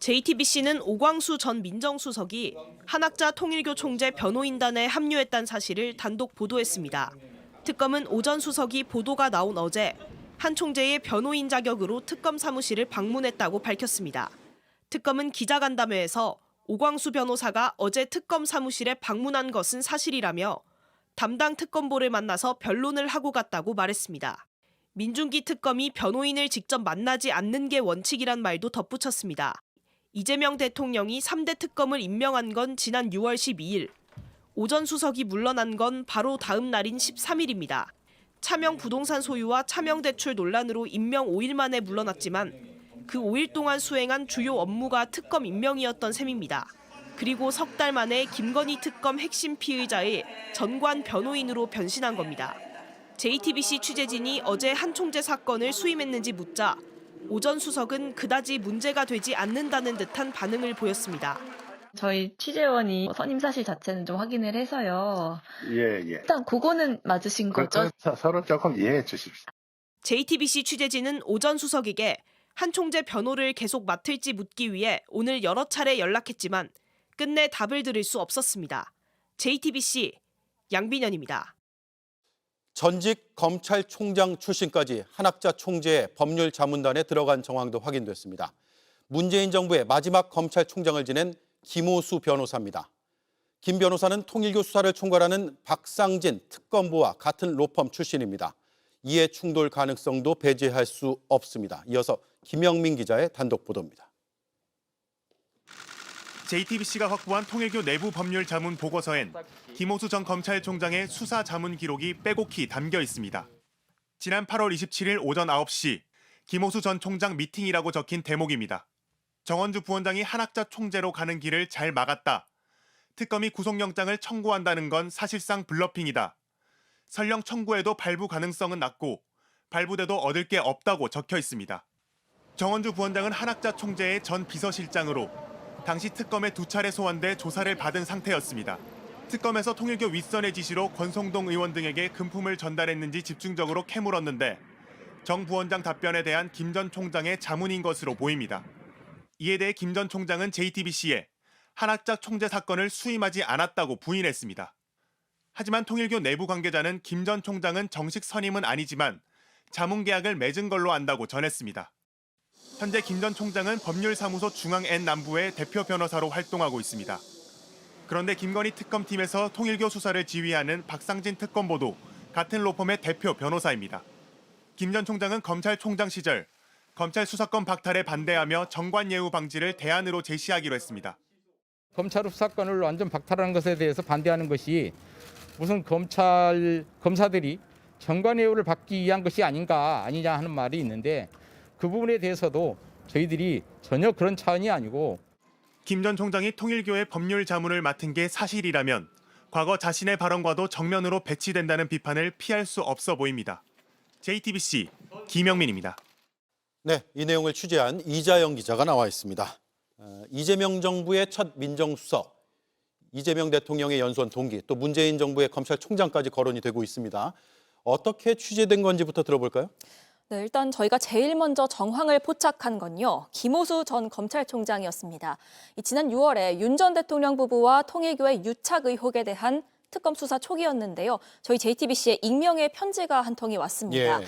JTBC는 오광수 전 민정수석이 한학자 통일교 총재 변호인단에 합류했다는 사실을 단독 보도했습니다. 특검은 오 전 수석이 보도가 나온 어제 한 총재의 변호인 자격으로 특검 사무실을 방문했다고 밝혔습니다. 특검은 기자간담회에서 오광수 변호사가 어제 특검 사무실에 방문한 것은 사실이라며 담당 특검보를 만나서 변론을 하고 갔다고 말했습니다. 민중기 특검이 변호인을 직접 만나지 않는 게 원칙이란 말도 덧붙였습니다. 이재명 대통령이 3대 특검을 임명한 건 지난 6월 12일, 오 전 수석이 물러난 건 바로 다음 날인 13일입니다. 차명 부동산 소유와 차명 대출 논란으로 임명 5일 만에 물러났지만 그 5일 동안 수행한 주요 업무가 특검 임명이었던 셈입니다. 그리고 석 달 만에 김건희 특검 핵심 피의자의 전관 변호인으로 변신한 겁니다. JTBC 취재진이 어제 한 총재 사건을 수임했는지 묻자 오 전 수석은 그다지 문제가 되지 않는다는 듯한 반응을 보였습니다. 저희 취재원이 선임 사실 자체는 좀 확인을 해서요. 예. 일단 그거는 맞으신 거죠? 서로 조금 이해해 주십시오. JTBC 취재진은 오 전 수석에게 한 총재 변호를 계속 맡을지 묻기 위해 오늘 여러 차례 연락했지만 끝내 답을 들을 수 없었습니다. JTBC 양빈현입니다. 전직 검찰총장 출신까지 한학자 총재의 법률 자문단에 들어간 정황도 확인됐습니다. 문재인 정부의 마지막 검찰총장을 지낸 김오수 변호사입니다. 김 변호사는 통일교 수사를 총괄하는 박상진 특검보와 같은 로펌 출신입니다. 이해 충돌 가능성도 배제할 수 없습니다. 이어서 김영민 기자의 단독 보도입니다. JTBC가 확보한 통일교 내부 법률 자문 보고서엔 김오수 전 검찰총장의 수사 자문 기록이 빼곡히 담겨 있습니다. 지난 8월 27일 오전 9시 김오수 전 총장 미팅이라고 적힌 대목입니다. 정원주 부원장이 한학자 총재로 가는 길을 잘 막았다. 특검이 구속영장을 청구한다는 건 사실상 블러핑이다. 설령 청구해도 발부 가능성은 낮고 발부돼도 얻을 게 없다고 적혀 있습니다. 정원주 부원장은 한학자 총재의 전 비서실장으로 당시 특검에 2차례 소환돼 조사를 받은 상태였습니다. 특검에서 통일교 윗선의 지시로 권성동 의원 등에게 금품을 전달했는지 집중적으로 캐물었는데 정 부원장 답변에 대한 김 전 총장의 자문인 것으로 보입니다. 이에 대해 김 전 총장은 JTBC에 한학자 총재 사건을 수임하지 않았다고 부인했습니다. 하지만 통일교 내부 관계자는 김 전 총장은 정식 선임은 아니지만 자문 계약을 맺은 걸로 안다고 전했습니다. 현재 김 전 총장은 법률사무소 중앙 N 남부의 대표 변호사로 활동하고 있습니다. 그런데 김건희 특검팀에서 통일교 수사를 지휘하는 박상진 특검보도 같은 로펌의 대표 변호사입니다. 김 전 총장은 검찰총장 시절 검찰 수사권 박탈에 반대하며 정관예우 방지를 대안으로 제시하기로 했습니다. 검찰 수사권을 완전 박탈하는 것에 대해서 반대하는 것이 무슨 검사들이 정관예우를 받기 위한 것이 아니냐 하는 말이 있는데 그 부분에 대해서도 저희들이 전혀 그런 차원이 아니고 김 전 총장이 통일교의 법률 자문을 맡은 게 사실이라면 과거 자신의 발언과도 정면으로 배치된다는 비판을 피할 수 없어 보입니다. JTBC 김영민입니다. 네, 이 내용을 취재한 이자영 기자가 나와 있습니다. 이재명 정부의 첫 민정수석, 이재명 대통령의 연수원 동기, 또 문재인 정부의 검찰총장까지 거론이 되고 있습니다. 어떻게 취재된 건지부터 들어볼까요? 네, 일단 저희가 제일 먼저 정황을 포착한 건요. 김오수 전 검찰총장이었습니다. 지난 6월에 윤 전 대통령 부부와 통일교의 유착 의혹에 대한 특검 수사 초기였는데요. 저희 JTBC에 익명의 편지가 한 통이 왔습니다. 예.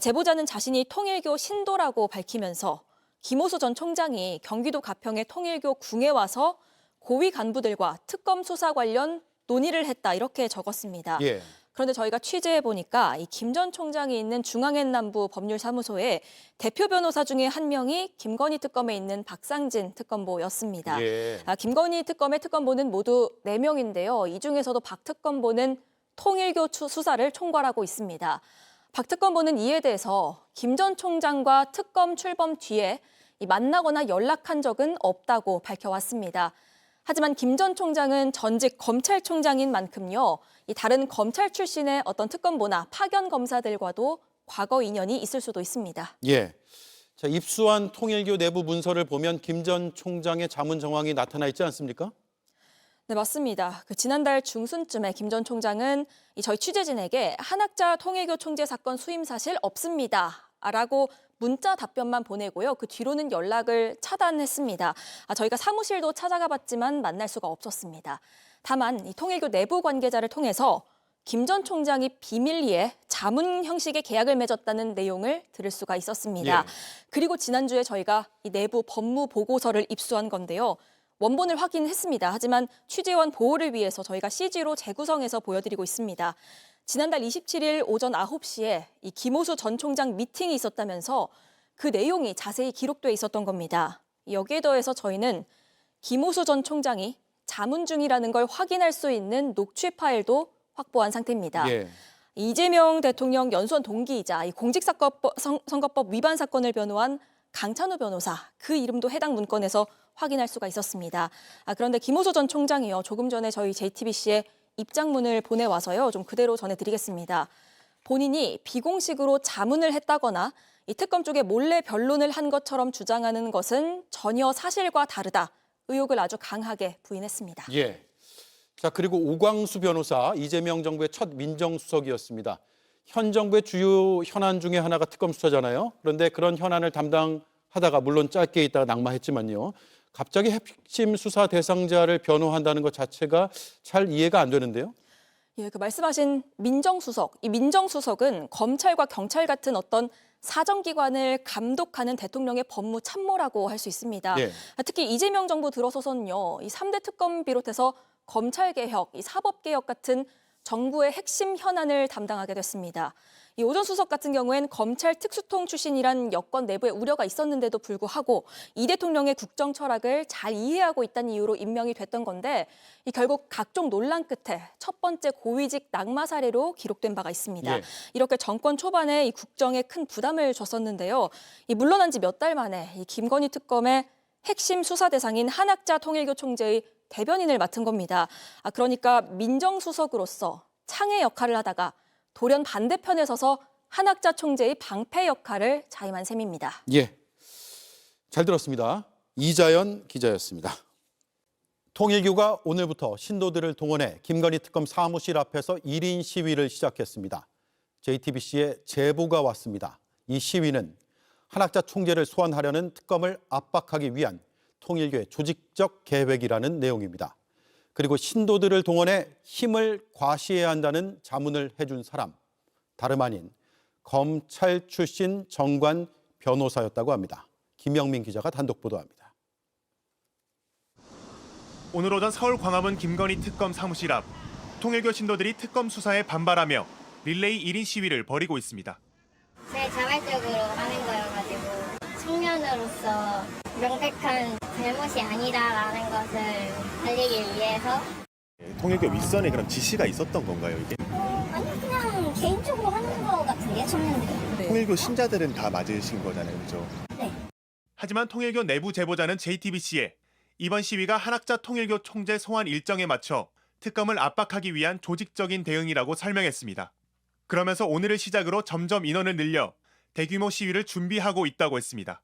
제보자는 자신이 통일교 신도라고 밝히면서 김오수 전 총장이 경기도 가평의 통일교 궁에 와서 고위 간부들과 특검 수사 관련 논의를 했다 이렇게 적었습니다. 예. 그런데 저희가 취재해보니까 이 김 전 총장이 있는 중앙엔 남부 법률사무소의 대표 변호사 중에 한 명이 김건희 특검에 있는 박상진 특검보였습니다. 예. 김건희 특검의 특검보는 모두 4명인데요. 이 중에서도 박 특검보는 통일교 수사를 총괄하고 있습니다. 박 특검보는 이에 대해서 김 전 총장과 특검 출범 뒤에 만나거나 연락한 적은 없다고 밝혀왔습니다. 하지만 김 전 총장은 전직 검찰총장인 만큼요, 다른 검찰 출신의 어떤 특검보나 파견 검사들과도 과거 인연이 있을 수도 있습니다. 예. 자, 입수한 통일교 내부 문서를 보면 김 전 총장의 자문 정황이 나타나 있지 않습니까? 네, 맞습니다. 지난달 중순쯤에 김 전 총장은 저희 취재진에게 한학자 통일교 총재 사건 수임 사실 없습니다. 라고 문자 답변만 보내고요. 그 뒤로는 연락을 차단했습니다. 저희가 사무실도 찾아가 봤지만 만날 수가 없었습니다. 다만 이 통일교 내부 관계자를 통해서 김 전 총장이 비밀리에 자문 형식의 계약을 맺었다는 내용을 들을 수가 있었습니다. 예. 그리고 지난주에 저희가 이 내부 법무 보고서를 입수한 건데요. 원본을 확인했습니다. 하지만 취재원 보호를 위해서 저희가 CG로 재구성해서 보여드리고 있습니다. 지난달 27일 오전 9시에 이 김오수 전 총장 미팅이 있었다면서 그 내용이 자세히 기록돼 있었던 겁니다. 여기에 더해서 저희는 김오수 전 총장이 자문 중이라는 걸 확인할 수 있는 녹취 파일도 확보한 상태입니다. 예. 이재명 대통령 연수원 동기이자 이 공직선거법 위반 사건을 변호한 강찬우 변호사, 그 이름도 해당 문건에서 확인할 수가 있었습니다. 그런데 김오수 전 총장이요. 조금 전에 저희 JTBC에 입장문을 보내와서요. 좀 그대로 전해드리겠습니다. 본인이 비공식으로 자문을 했다거나 이 특검 쪽에 몰래 변론을 한 것처럼 주장하는 것은 전혀 사실과 다르다. 의혹을 아주 강하게 부인했습니다. 예. 자, 그리고 오광수 변호사, 이재명 정부의 첫 민정수석이었습니다. 현 정부의 주요 현안 중에 하나가 특검 수사잖아요. 그런데 그런 현안을 담당하다가 물론 짧게 있다가 낙마했지만요. 갑자기 핵심 수사 대상자를 변호한다는 것 자체가 잘 이해가 안 되는데요. 예, 그 말씀하신 민정수석, 이 민정수석은 검찰과 경찰 같은 어떤 사정기관을 감독하는 대통령의 법무 참모라고 할 수 있습니다. 예. 특히 이재명 정부 들어서서는요, 이 3대 특검 비롯해서 검찰개혁, 이 사법개혁 같은 정부의 핵심 현안을 담당하게 됐습니다. 이 오 전 수석 같은 경우엔 검찰 특수통 출신이란 여권 내부에 우려가 있었는데도 불구하고 이 대통령의 국정 철학을 잘 이해하고 있다는 이유로 임명이 됐던 건데 이 결국 각종 논란 끝에 첫 번째 고위직 낙마 사례로 기록된 바가 있습니다. 예. 이렇게 정권 초반에 이 국정에 큰 부담을 줬었는데요. 이 물러난 지 몇 달 만에 이 김건희 특검의 핵심 수사 대상인 한학자 통일교 총재의 대변인을 맡은 겁니다. 그러니까 민정수석으로서 창의 역할을 하다가 돌연 반대편에 서서 한학자 총재의 방패 역할을 자임한 셈입니다. 예. 잘 들었습니다. 이자연 기자였습니다. 통일교가 오늘부터 신도들을 동원해 김건희 특검 사무실 앞에서 1인 시위를 시작했습니다. JTBC에 제보가 왔습니다. 이 시위는 한학자 총재를 소환하려는 특검을 압박하기 위한 통일교의 조직적 계획이라는 내용입니다. 그리고 신도들을 동원해 힘을 과시해야 한다는 자문을 해준 사람, 다름 아닌 검찰 출신 정관 변호사였다고 합니다. 김영민 기자가 단독 보도합니다. 오늘 오전 서울 광화문 김건희 특검 사무실 앞 통일교 신도들이 특검 수사에 반발하며 릴레이 1인 시위를 벌이고 있습니다. 제 자발적으로 하는 거여가지고 청년으로서 명백한 잘못이 아니다라는 것을 알리기 위해서. 통일교 윗선에 그런 지시가 있었던 건가요, 이게? 아니 그냥 개인적으로 하는 거 같은데요, 청년들. 통일교 신자들은 다 맞으신 거잖아요, 그렇죠? 네. 하지만 통일교 내부 제보자는 JTBC에 이번 시위가 한학자 통일교 총재 소환 일정에 맞춰 특검을 압박하기 위한 조직적인 대응이라고 설명했습니다. 그러면서 오늘을 시작으로 점점 인원을 늘려 대규모 시위를 준비하고 있다고 했습니다.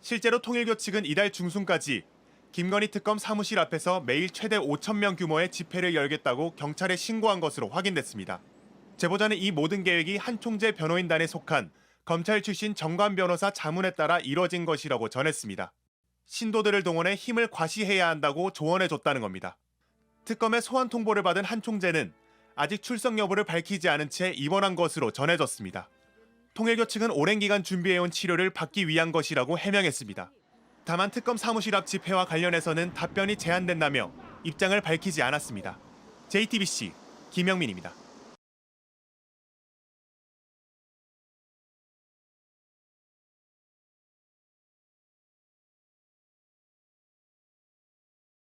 실제로 통일교 측은 이달 중순까지 김건희 특검 사무실 앞에서 매일 최대 5,000명 규모의 집회를 열겠다고 경찰에 신고한 것으로 확인됐습니다. 제보자는 이 모든 계획이 한 총재 변호인단에 속한 검찰 출신 정관 변호사 자문에 따라 이뤄진 것이라고 전했습니다. 신도들을 동원해 힘을 과시해야 한다고 조언해줬다는 겁니다. 특검의 소환 통보를 받은 한 총재는 아직 출석 여부를 밝히지 않은 채 입원한 것으로 전해졌습니다. 통일교 측은 오랜 기간 준비해온 치료를 받기 위한 것이라고 해명했습니다. 다만 특검 사무실 앞 집회와 관련해서는 답변이 제한된다며 입장을 밝히지 않았습니다. JTBC 김영민입니다.